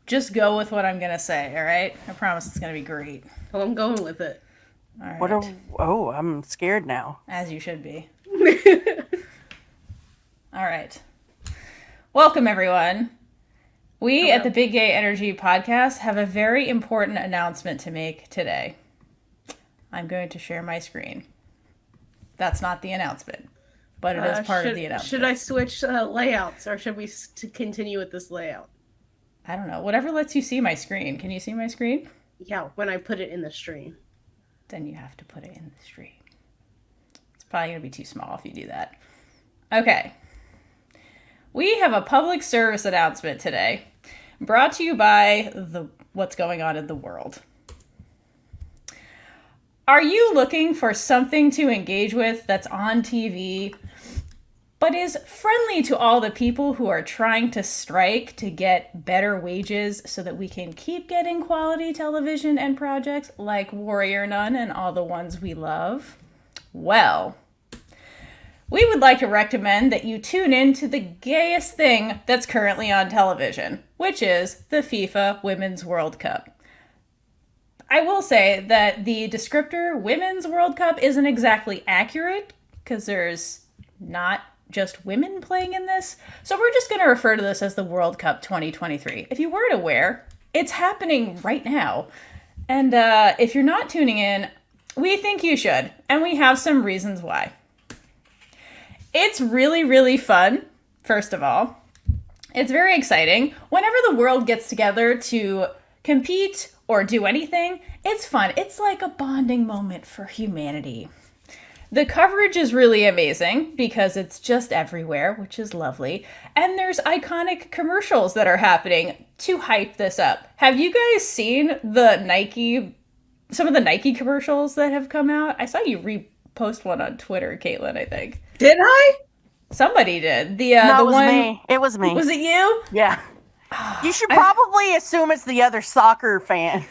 just go with what I'm going to say, all right? I promise it's going to be great. Well, I'm going with it. All right. I'm scared now. As you should be. All right. Welcome, everyone. We at the Big Gay Energy Podcast have a very important announcement to make today. I'm going to share my screen. That's not the announcement, but it is part of the announcement. Should I switch layouts, or should we continue with this layout? I don't know. Whatever lets you see my screen. Can you see my screen? Yeah, when I put it in the stream. Then you have to put it in the stream. It's probably going to be too small if you do that. Okay. We have a public service announcement today, brought to you by what's going on in the world. Are you looking for something to engage with that's on TV, but is friendly to all the people who are trying to strike to get better wages so that we can keep getting quality television and projects like Warrior Nun and all the ones we love? Well, we would like to recommend that you tune in to the gayest thing that's currently on television, which is the FIFA Women's World Cup. I will say that the descriptor Women's World Cup isn't exactly accurate because there's not just women playing in this. So we're just going to refer to this as the World Cup 2023. If you weren't aware, it's happening right now. And if you're not tuning in, we think you should. And we have some reasons why. It's really, really fun, first of all. It's very exciting. Whenever the world gets together to compete or do anything, it's fun. It's like a bonding moment for humanity. The coverage is really amazing because it's just everywhere, which is lovely. And there's iconic commercials that are happening to hype this up. Have you guys seen some of the Nike commercials that have come out? I saw you repost one on Twitter, Caitlin, I think. Did I? Somebody did. No, it was me. It was me. Was it you? Yeah. You should probably assume it's the other soccer fan.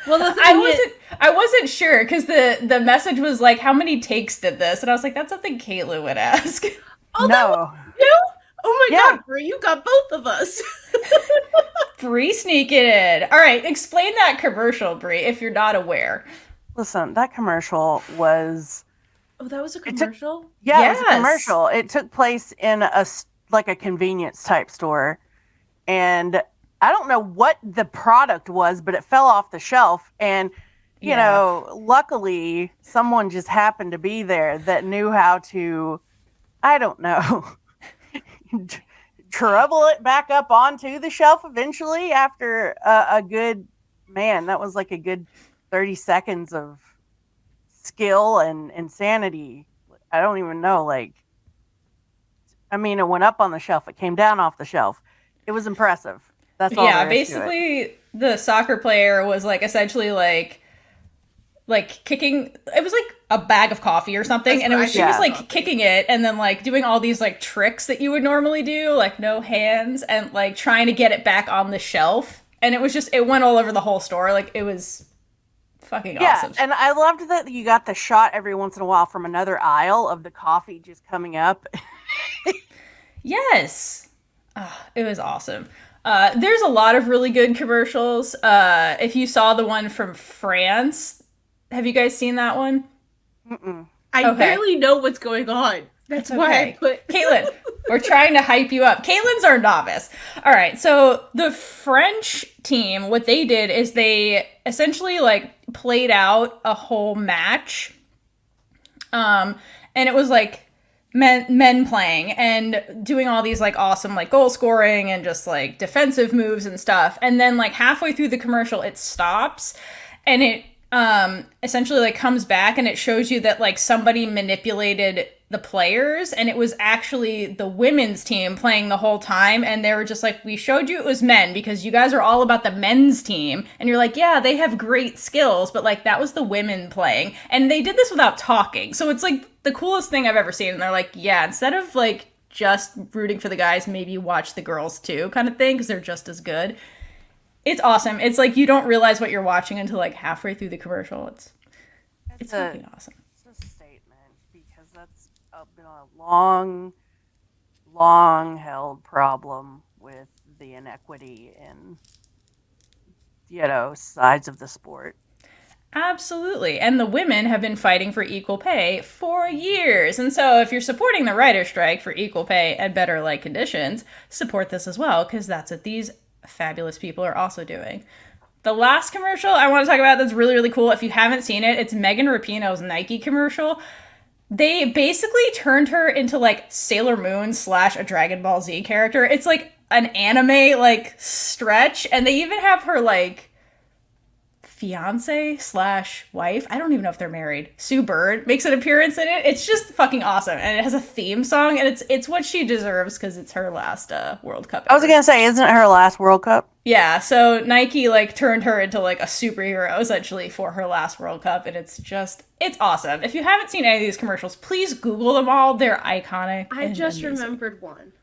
Well, I wasn't sure because the message was like, how many takes did this? And I was like, that's something Caitlin would ask. Oh, no. You? Oh my God, Brie, you got both of us. Brie sneaking in. All right, explain that commercial, Brie, if you're not aware. Listen, that commercial was... Oh, that was a commercial? It was a commercial. It took place in a convenience type store. And I don't know what the product was, but it fell off the shelf. And, you know, luckily someone just happened to be there that knew how to, I don't know, trouble it back up onto the shelf eventually after a good, that was like a good 30 seconds of skill and insanity. I don't even know, it went up on the shelf. It came down off the shelf. It was impressive. That's all. Yeah, basically the soccer player was essentially kicking. It was like a bag of coffee or something, and she was kicking it and then doing all these tricks that you would normally do, no hands, and trying to get it back on the shelf. And it was just, it went all over the whole store. It was fucking awesome. And I loved that you got the shot every once in a while from another aisle of the coffee just coming up. Yes. It was awesome. There's a lot of really good commercials. If you saw the one from France, have you guys seen that one? Mm-mm. I barely know what's going on. That's why I put... Caitlin, we're trying to hype you up. Caitlin's our novice. All right, so the French team, what they did is they essentially played out a whole match. And it was men playing and doing all these awesome goal scoring and just defensive moves and stuff. And then halfway through the commercial, it stops and it essentially comes back and it shows you that somebody manipulated the players, and it was actually the women's team playing the whole time. And they were just we showed you it was men because you guys are all about the men's team. And you're yeah, they have great skills, but that was the women playing. And they did this without talking. So it's the coolest thing I've ever seen. And they're yeah, instead of just rooting for the guys, maybe watch the girls too, kind of thing, because they're just as good. It's awesome. It's you don't realize what you're watching until halfway through the commercial. It's fucking awesome. It's a statement because that's been a long held problem with the inequity in sides of the sport. Absolutely. And the women have been fighting for equal pay for years. And so if you're supporting the writer's strike for equal pay and better like conditions, support this as well, because that's what these fabulous people are also doing. The last commercial I want to talk about that's really, really cool, if you haven't seen it, it's Megan Rapinoe's Nike commercial. They basically turned her into like Sailor Moon / a Dragon Ball Z character. It's like an anime like stretch, and they even have her like fiance / wife, I don't even know if they're married, Sue Bird, makes an appearance in it. It's just fucking awesome, and it has a theme song, and it's what she deserves because it's her last World Cup ever. I was gonna say, isn't it her last World Cup? Yeah, so Nike like turned her into like a superhero essentially for her last World Cup, and it's awesome. If you haven't seen any of these commercials, please Google them all. They're iconic. I just amazing. remembered one.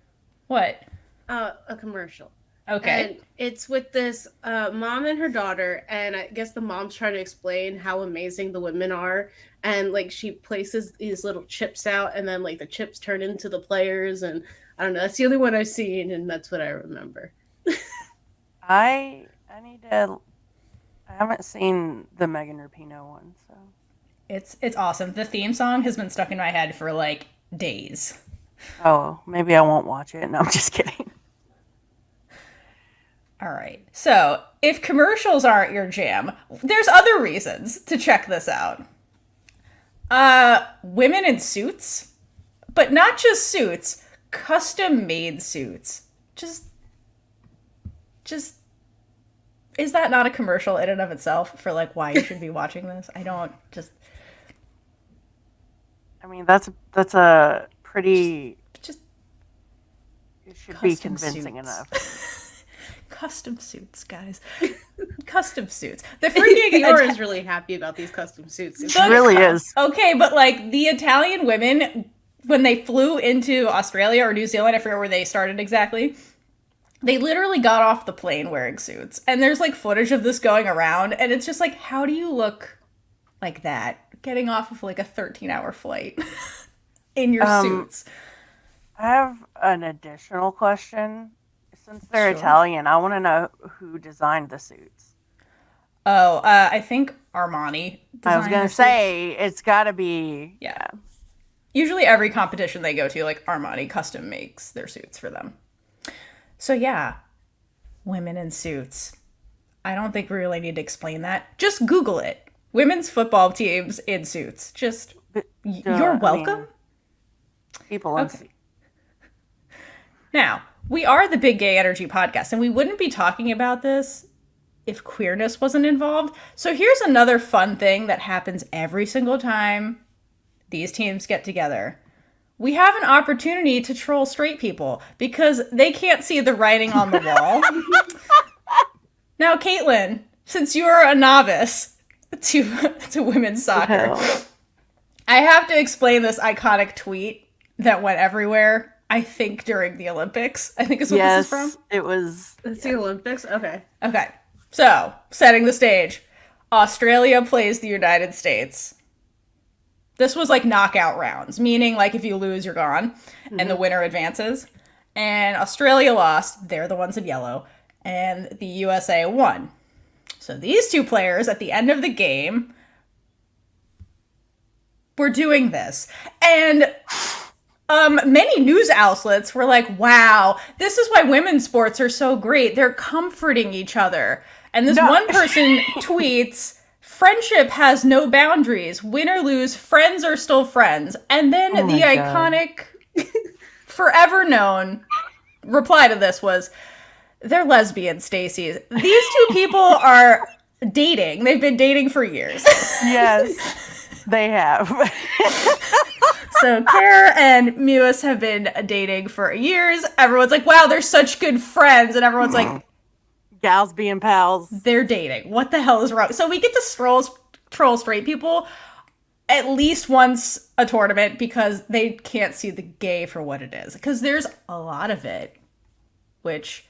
What? A commercial. Okay. And it's with this mom and her daughter, and I guess the mom's trying to explain how amazing the women are, and like she places these little chips out, and then like the chips turn into the players, and I don't know. That's the only one I've seen, and that's what I remember. I haven't seen the Megan Rapinoe one, so It's awesome. The theme song has been stuck in my head for like days. oh, maybe I won't watch it. No, I'm just kidding. All right. So, if commercials aren't your jam, there's other reasons to check this out. Women in suits, but not just suits, custom-made suits. Just is that not a commercial in and of itself for like why you should be watching this? I mean, that's a pretty. Just It should custom be convincing suits. enough. Custom suits, guys. Custom suits. The freaking Yora's really happy about these custom suits. It really is. Okay, but like the Italian women, when they flew into Australia or New Zealand, I forget where they started exactly, they literally got off the plane wearing suits. And there's like footage of this going around, and it's just like, how do you look like that? Getting off of like a 13-hour flight in your suits. I have an additional question. Since they're Sure. Italian, I want to know who designed the suits. Oh, I think Armani. I was designed going their to say, it's got to be. Yeah. Usually every competition they go to, like Armani custom makes their suits for them. So yeah, women in suits. I don't think we really need to explain that. Just Google it. Women's football teams in suits. Just, you're welcome. People in Okay. suits. Now, we are the Big Gay Energy podcast, and we wouldn't be talking about this if queerness wasn't involved. So here's another fun thing that happens every single time these teams get together. We have an opportunity to troll straight people because they can't see the writing on the wall. Now, Caitlin, since you are a novice to women's soccer, I have to explain this iconic tweet that went everywhere. I think during the Olympics. I think is what this is from. It was. It's the Olympics? Okay. Okay. So, setting the stage. Australia plays the United States. This was like knockout rounds, meaning like if you lose, you're gone, and the winner advances. And Australia lost. They're the ones in yellow. And the USA won. So these two players at the end of the game were doing this. And many news outlets were like, wow, this is why women's sports are so great. They're comforting each other. And this one person tweets, friendship has no boundaries. Win or lose, friends are still friends. And then the iconic, forever known reply to this was, they're lesbians, Stacey. These two people are dating. They've been dating for years. Yes, they have. So Kara and Mewis have been dating for years. Everyone's like, wow, they're such good friends. And everyone's like, gals being pals. They're dating. What the hell is wrong? So we get to troll straight people at least once a tournament because they can't see the gay for what it is. Because there's a lot of it, which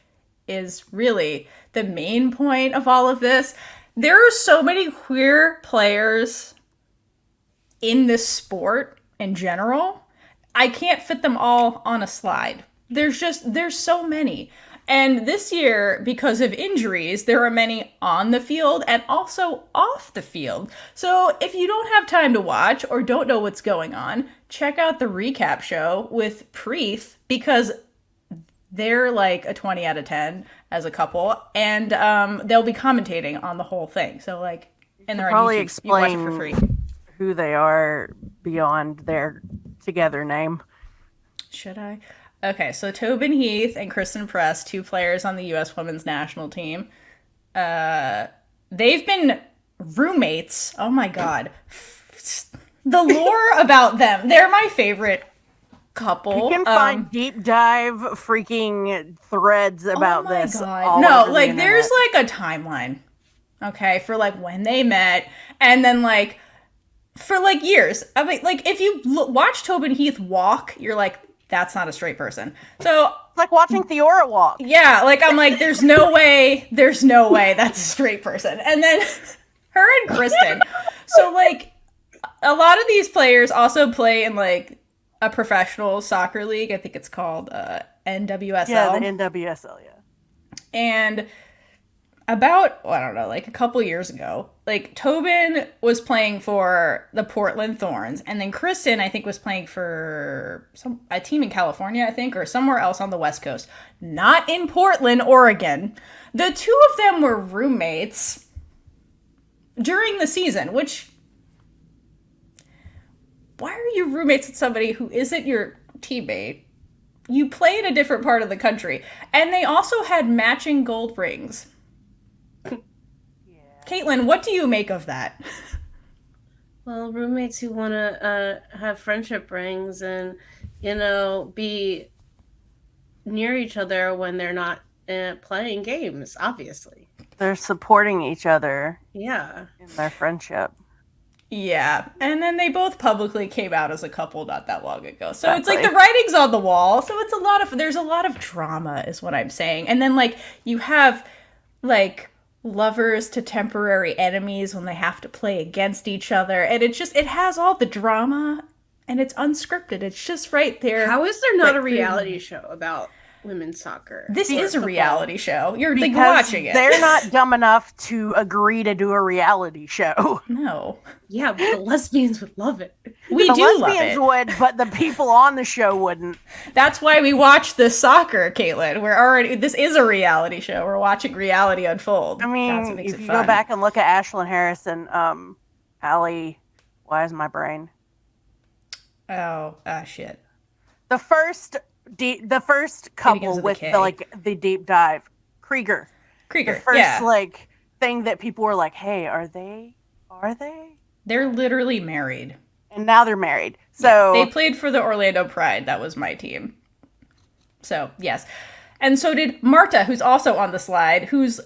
is really the main point of all of this. There are so many queer players in this sport in general. I can't fit them all on a slide. There's so many. And this year, because of injuries, there are many on the field and also off the field. So if you don't have time to watch or don't know what's going on, check out the recap show with Preeth, because they're like a 20 out of 10 as a couple, and they'll be commentating on the whole thing. So like, and they're on YouTube. Explain you watch it for free. Who they are beyond their together name. Should I? Okay, so Tobin Heath and Kristen Press, 2 players on the U.S. women's national team. They've been roommates. Oh my god. The lore about them. They're my favorite couple. You can find deep dive freaking threads about this. God. No, like there's like a timeline. Okay, for like when they met, and then like for like years. I mean, like if you watch Tobin Heath walk, you're like, that's not a straight person. So it's like watching Theora walk. Yeah, like I'm like, there's no way that's a straight person. And then her and Kristen. So like a lot of these players also play in like a professional soccer league. I think it's called NWSL. Yeah, the NWSL, yeah. And about, I don't know, like a couple years ago, like Tobin was playing for the Portland Thorns, and then Kristen, I think, was playing for a team in California, I think, or somewhere else on the West Coast. Not in Portland, Oregon. The 2 of them were roommates during the season, which, why are you roommates with somebody who isn't your teammate? You play in a different part of the country. And they also had matching gold rings. Caitlin, what do you make of that? Well, roommates who want to have friendship rings and, be near each other when they're not playing games, obviously. They're supporting each other. Yeah. In their friendship. Yeah. And then they both publicly came out as a couple not that long ago. So It's like the writing's on the wall. So there's a lot of drama is what I'm saying. And then like you have like lovers to temporary enemies when they have to play against each other, and it has all the drama, and it's unscripted. It's just right there. How is there not a reality show about women's soccer? This is a reality show. You're like watching it. They're not dumb enough to agree to do a reality show. No. Yeah, but the lesbians would love it. The lesbians would, but the people on the show wouldn't. That's why we watch the soccer, Caitlin. This is a reality show. We're watching reality unfold. I mean, if you go back and look at Ashlyn Harris and Allie, why is my brain? Oh, shit. The first couple with the deep dive, Krieger. The first thing that people were like, "Hey, are they?" They're literally married. And now they're married. So they played for the Orlando Pride. That was my team. So, yes. And so did Marta, who's also on the slide, who's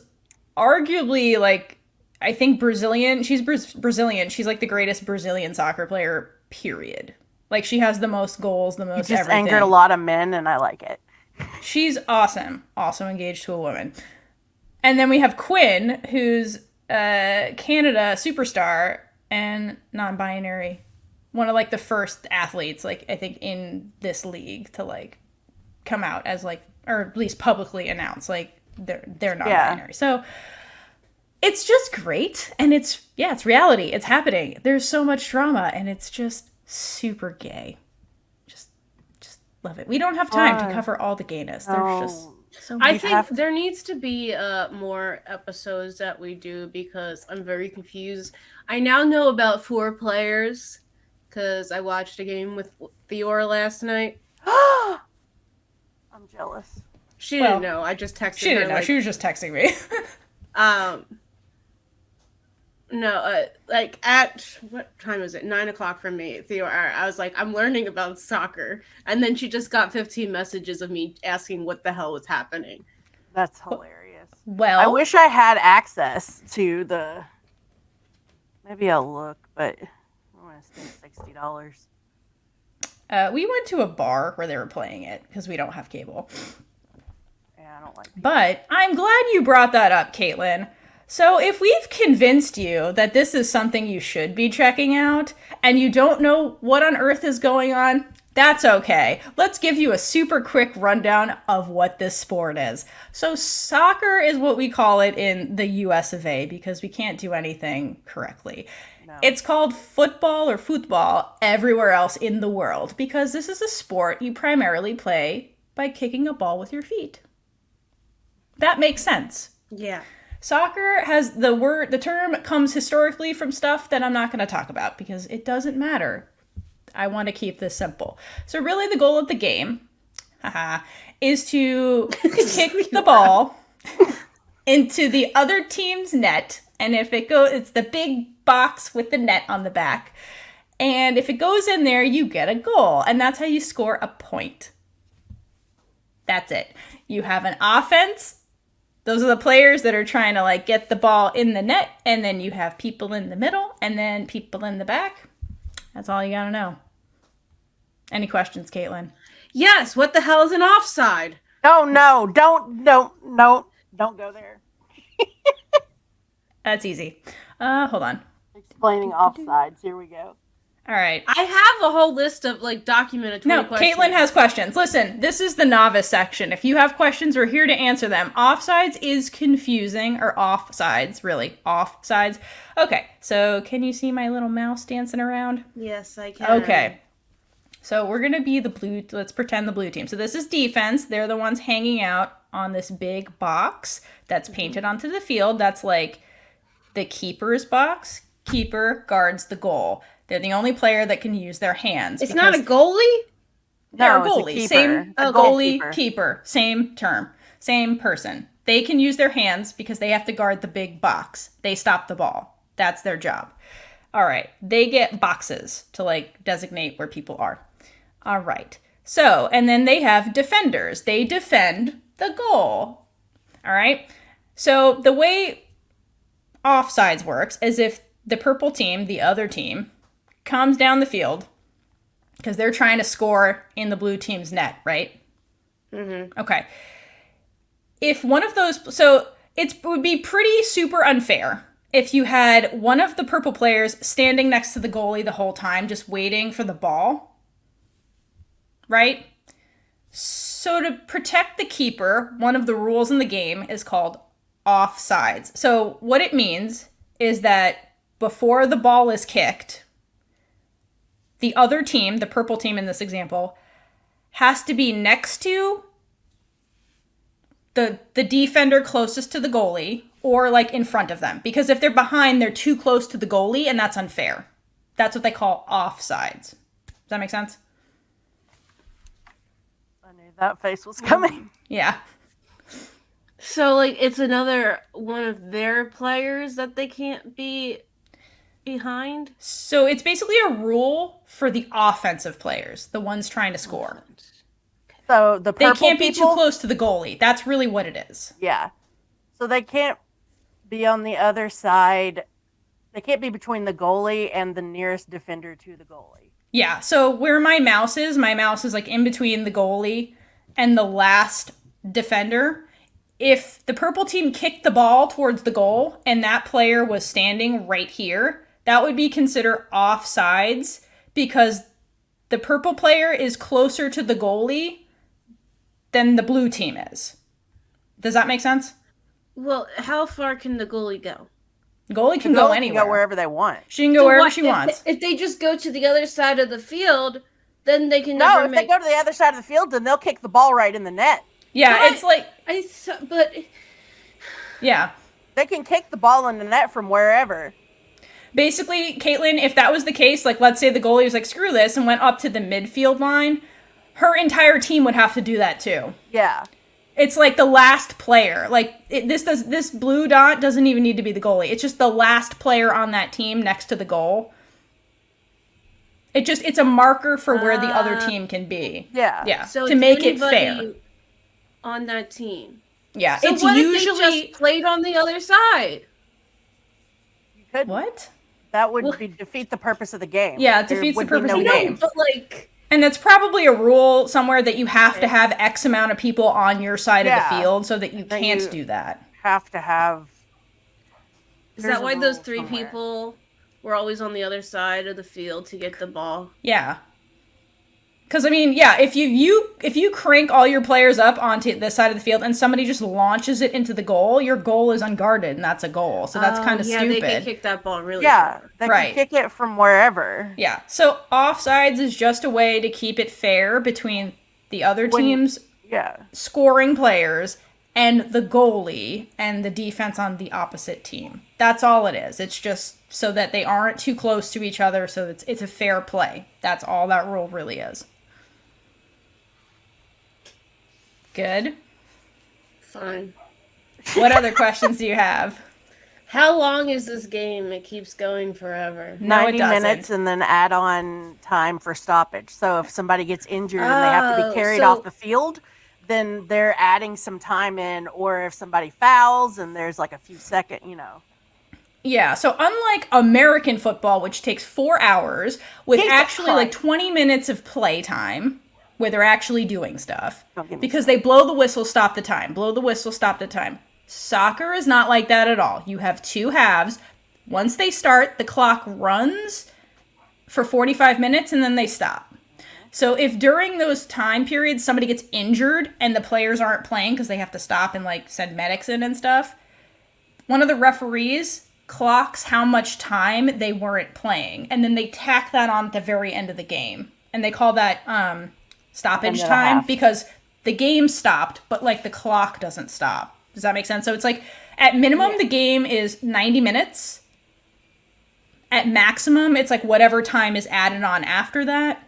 arguably like, I think Brazilian. She's Brazilian. She's like the greatest Brazilian soccer player, period. Like she has the most goals, the most everything. Angered a lot of men, and I like it. She's awesome. Also engaged to a woman. And then we have Quinn, who's Canada superstar and non-binary. One of like the first athletes, like I think in this league to like come out as like, or at least publicly announce like they're non-binary. So it's just great, and it's reality. It's happening. There's so much drama, and it's just super gay. Just love it. We don't have time to cover all the gayness. There's just so I think there needs to be more episodes that we do, because I'm very confused. I now know about 4 players because I watched a game with Theora last night. I'm jealous. She didn't know. I just texted her. She didn't know. She was just texting me. No, like at what time is it? 9:00 for me. Theora, I was like, I'm learning about soccer, and then she just got 15 messages of me asking what the hell was happening. That's hilarious. Well, I wish I had access to the. Maybe I'll look, but I want to spend $60. We went to a bar where they were playing it because we don't have cable. Yeah, I don't like people. But I'm glad you brought that up, Caitlin. So if we've convinced you that this is something you should be checking out, and you don't know what on earth is going on, That's okay. Let's give you a super quick rundown of what this sport is. So soccer is what we call it in the US of A because we can't do anything correctly. No. It's called football or football everywhere else in the world because this is a sport you primarily play by kicking a ball with your feet. That makes sense. Yeah. Soccer has the term comes historically from stuff that I'm not going to talk about because it doesn't matter. I want to keep this simple. So really the goal of the game is to kick the ball into the other team's net. And if it goes, it's the big box with the net on the back. And if it goes in there, you get a goal. And that's how you score a point. That's it. You have an offense. Those are the players that are trying to like get the ball in the net, and then you have people in the middle, and then people in the back. That's all you gotta know. Any questions, Caitlin? Yes. What the hell is an offside? Oh no! Don't go there. That's easy. Hold on. Explaining offsides. Here we go. All right. I have a whole list of like documented 20 No, questions. Caitlin has questions. Listen, this is the novice section. If you have questions, we're here to answer them. Offsides is confusing, or offsides, really. Offsides. Okay, so can you see my little mouse dancing around? Yes, I can. Okay. So we're going to be the blue, let's pretend the blue team. So this is defense. They're the ones hanging out on this big box that's painted onto the field. That's like the keeper's box. Keeper guards the goal. They're the only player that can use their hands. It's not a goalie? They're a No, goalie. it's a Same keeper. A goalie, goalkeeper. keeper. Same term. Same person. They can use their hands because they have to guard the big box. They stop the ball. That's their job. All right. They get boxes to like designate where people are. All right. So, and then they have defenders. They defend the goal. All right. So the way offsides works is if the purple team, the other team, comes down the field because they're trying to score in the blue team's net, right? Mm-hmm. Okay. If one of those, so it would be pretty super unfair if you had one of the purple players standing next to the goalie the whole time, just waiting for the ball, right? So to protect the keeper, one of the rules in the game is called offsides. So what it means is that before the ball is kicked, the other team, the purple team in this example, has to be next to the defender closest to the goalie or like in front of them. Because if they're behind, they're too close to the goalie and that's unfair. That's what they call offsides. Does that make sense? I knew that face was coming. Yeah. So, like, it's another one of their players that they can't be behind? So it's basically a rule for the offensive players, the ones trying to score. So the purple They can't be people, too close to the goalie. That's really what it is. Yeah. So they can't be on the other side. They can't be between the goalie and the nearest defender to the goalie. Yeah, so where my mouse is like in between the goalie and the last defender. If the purple team kicked the ball towards the goal and that player was standing right here, that would be considered offsides because the purple player is closer to the goalie than the blue team is. Does that make sense? Well, how far can the goalie go? Goalie can The go goalie anywhere. Can go wherever they want. She can go wherever she wants. If they just go to the other side of the field, then they can No, never if they go to the other side of the field, then they'll kick the ball right in the net. Yeah, But it's like, but yeah. They can kick the ball in the net from wherever. Basically, Caitlin, if that was the case, like let's say the goalie was like, screw this, and went up to the midfield line, her entire team would have to do that too. Yeah. It's like the last player. Like this blue dot doesn't even need to be the goalie. It's just the last player on that team next to the goal. It's a marker for where the other team can be. Yeah. Yeah. so To it's make it anybody fair. on that team. Yeah. So It's what usually if they just played on the other side? You could. what? That would be defeat the purpose of the game. Yeah, it There defeats the would be purpose no of the game. But like, And that's probably a rule somewhere that you have to have X amount of people on your side of Yeah. the field so that you That can't you- do that. Have to have. is There's that a why those rule three somewhere. people were always on the other side of the field to get the ball? Yeah. Because I mean, yeah, if you crank all your players up onto the side of the field and somebody just launches it into the goal, your goal is unguarded and that's a goal. So that's kind of stupid. Yeah, they can kick that ball really far. They can kick it from wherever. Yeah. So offsides is just a way to keep it fair between the other team's scoring players and the goalie and the defense on the opposite team. That's all it is. It's just so that they aren't too close to each other, so it's a fair play. That's all that rule really is. Good. Fine. What other questions do you have? How long is this game? It keeps going forever. No, 90 minutes and then add on time for stoppage. So if somebody gets injured and they have to be carried off the field, then they're adding some time in. Or if somebody fouls and there's like a few seconds, Yeah, so unlike American football, which takes 4 hours, with actually like 20 minutes of play time, where they're actually doing stuff, because they blow the whistle, stop the time, blow the whistle, stop the time. Soccer is not like that at all. You have 2 halves. Once they start, the clock runs for 45 minutes and then they stop. So if during those time periods somebody gets injured and the players aren't playing because they have to stop and like send medics in and stuff, one of the referees clocks how much time they weren't playing, and then they tack that on at the very end of the game. And they call that stoppage time because the game stopped, but like the clock doesn't stop. Does that make sense? So it's like at minimum the game is 90 minutes. At maximum, it's like whatever time is added on after that.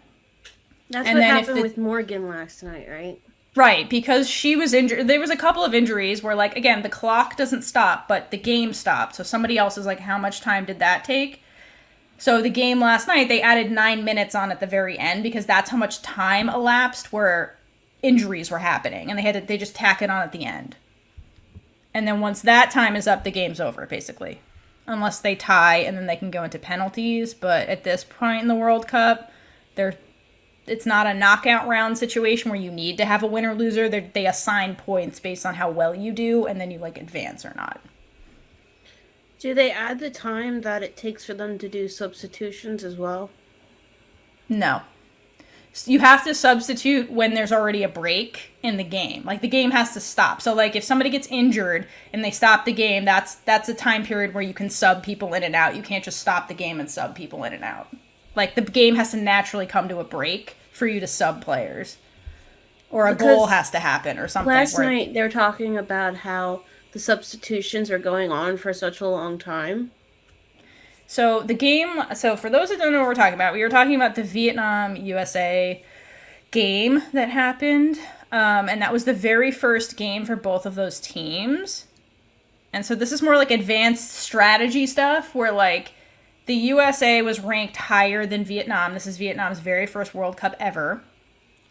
That's what happened with Morgan last night, right? Right, because she was injured. There was a couple of injuries where, like, again, the clock doesn't stop, but the game stopped. So somebody else is like, how much time did that take? So the game last night, they added 9 minutes on at the very end because that's how much time elapsed where injuries were happening. And they just tack it on at the end. And then once that time is up, the game's over, basically. Unless they tie, and then they can go into penalties. But at this point in the World Cup, it's not a knockout round situation where you need to have a winner-loser. They assign points based on how well you do, and then you, like, advance or not. Do they add the time that it takes for them to do substitutions as well? No. You have to substitute when there's already a break in the game. Like, the game has to stop. So, like, if somebody gets injured and they stop the game, that's a time period where you can sub people in and out. You can't just stop the game and sub people in and out. Like, the game has to naturally come to a break for you to sub players. Or a goal has to happen or something. Last night, they were talking about how the substitutions are going on for such a long time. So for those that don't know what we're talking about, we were talking about the Vietnam-USA game that happened. And that was the very first game for both of those teams. And so this is more like advanced strategy stuff where, like, the USA was ranked higher than Vietnam. This is Vietnam's very first World Cup ever.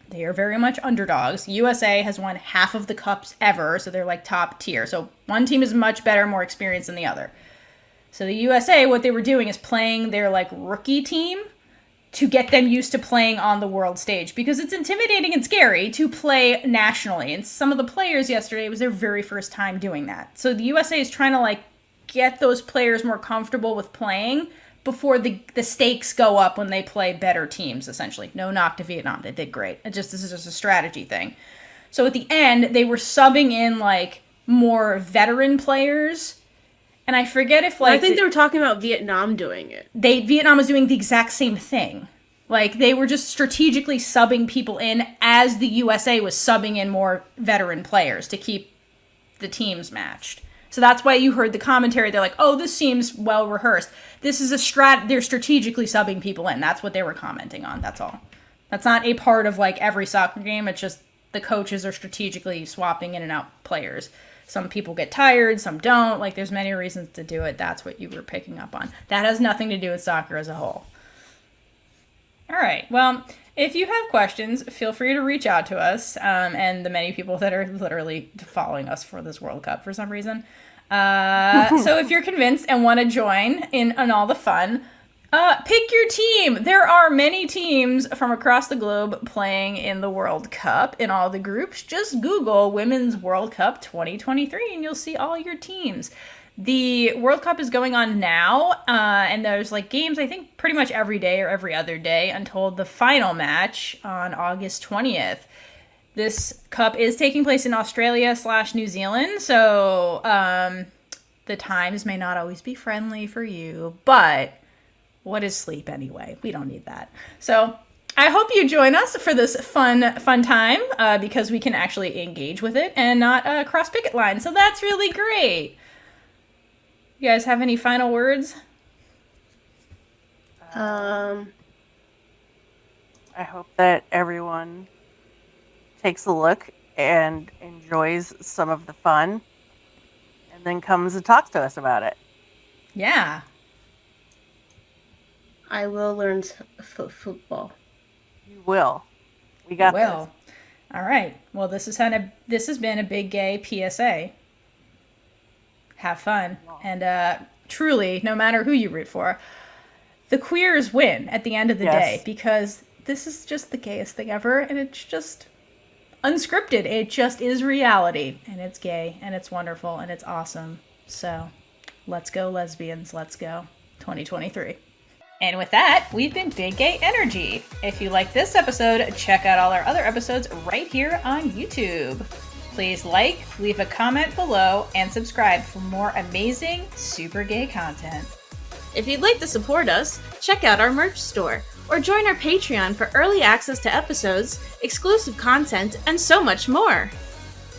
They are very much underdogs. USA has won half of the cups ever, so they're like top tier. So one team is much better, more experienced than the other. So the USA, what they were doing is playing their like rookie team to get them used to playing on the world stage because it's intimidating and scary to play nationally. And some of the players yesterday, it was their very first time doing that. So the USA is trying to like get those players more comfortable with playing before the stakes go up when they play better teams, essentially. No knock to Vietnam. They did great. This is just a strategy thing. So at the end, they were subbing in, like, more veteran players. And I forget if, like... I think they were talking about Vietnam doing it. Vietnam was doing the exact same thing. Like, they were just strategically subbing people in as the USA was subbing in more veteran players to keep the teams matched. So that's why you heard the commentary. They're like, oh, this seems well rehearsed. This is they're strategically subbing people in. That's what they were commenting on. That's all. That's not a part of like every soccer game. It's just the coaches are strategically swapping in and out players. Some people get tired, some don't. Like, there's many reasons to do it. That's what you were picking up on. That has nothing to do with soccer as a whole. All right. Well, if you have questions, feel free to reach out to us and the many people that are literally following us for this World Cup for some reason. So if you're convinced and want to join in on all the fun, pick your team. There are many teams from across the globe playing in the World Cup in all the groups. Just Google Women's World Cup 2023 and you'll see all your teams. The World Cup is going on now, and there's like games, I think, pretty much every day or every other day until the final match on August 20th. This cup is taking place in Australia/New Zealand, so the times may not always be friendly for you, but what is sleep anyway? We don't need that. So I hope you join us for this fun time because we can actually engage with it and not cross picket lines. So that's really great. You guys have any final words? I hope that everyone takes a look and enjoys some of the fun and then comes and talks to us about it. Yeah. I will learn football. You will. We got this. All right. Well, this has been a big gay PSA. Have fun. And truly, no matter who you root for, the queers win at the end of the day because this is just the gayest thing ever, and it's just unscripted. It just is reality, and it's gay, and it's wonderful, and it's awesome. So let's go, lesbians. Let's go. 2023. And with that, we've been Big Gay Energy. If you like this episode, check out all our other episodes right here on YouTube. Please like, leave a comment below, and subscribe for more amazing, super gay content. If you'd like to support us, check out our merch store, or join our Patreon for early access to episodes, exclusive content, and so much more.